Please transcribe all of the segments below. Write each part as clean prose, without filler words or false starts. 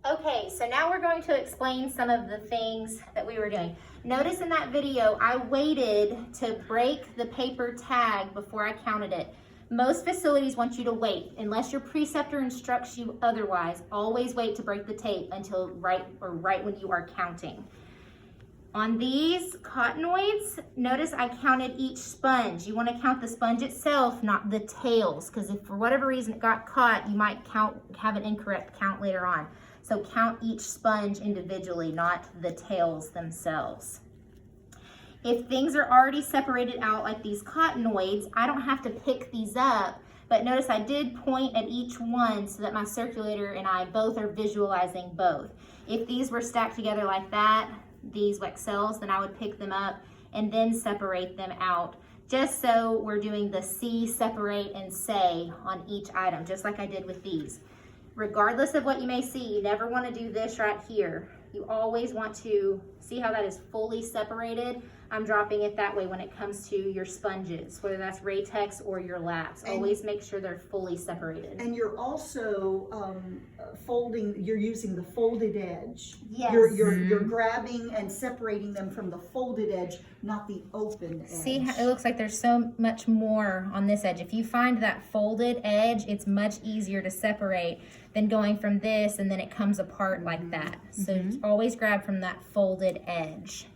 Okay, so now we're going to explain some of the things that we were doing. Notice in that video, I waited to break the paper tag before I counted it. Most facilities want you to wait, unless your preceptor instructs you otherwise. Always wait to break the tape until right when you are counting. On these cottonoids, notice I counted each sponge. You want to count the sponge itself, not the tails, because if for whatever reason it got caught, you might have an incorrect count later on. So count each sponge individually, not the tails themselves. If things are already separated out like these cottonoids, I don't have to pick these up, but notice I did point at each one so that my circulator and I both are visualizing both. If these were stacked together like that, these like cells, then I would pick them up and then separate them out, just so we're doing the see, separate, and say on each item, just like I did with these. Regardless of what you may see, you never want to do this right here. You always want to see how that is fully separated. I'm dropping it that way when it comes to your sponges, whether that's Raytex or your laps. Always make sure they're fully separated. And you're also folding, you're using the folded edge. Yes. You're grabbing and separating them from the folded edge, not the open edge. See how it looks like there's so much more on this edge. If you find that folded edge, it's much easier to separate than going from this and then it comes apart like that. So always grab from that folded edge.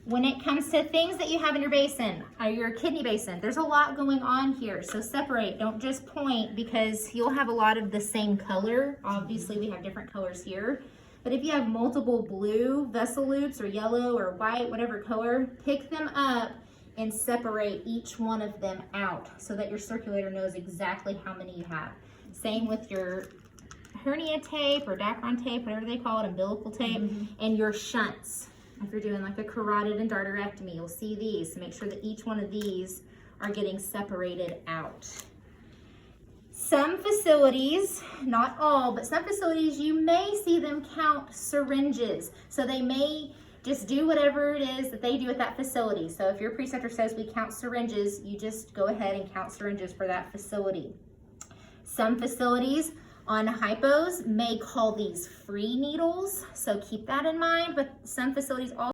When it comes to things that you have in your basin, or your kidney basin, there's a lot going on here. So separate, don't just point, because you'll have a lot of the same color. Obviously we have different colors here. But if you have multiple blue vessel loops or yellow or white, whatever color, pick them up and separate each one of them out so that your circulator knows exactly how many you have. Same with your hernia tape or Dacron tape, whatever they call it, umbilical tape, and your shunts. If you're doing like a carotid endarterectomy, you'll see these. So make sure that each one of these are getting separated out. Some facilities, not all, but some facilities, you may see them count syringes. So they may just do whatever it is that they do at that facility. So if your preceptor says we count syringes, you just go ahead and count syringes for that facility. Some facilities on hypos may call these free needles, so keep that in mind, but some facilities also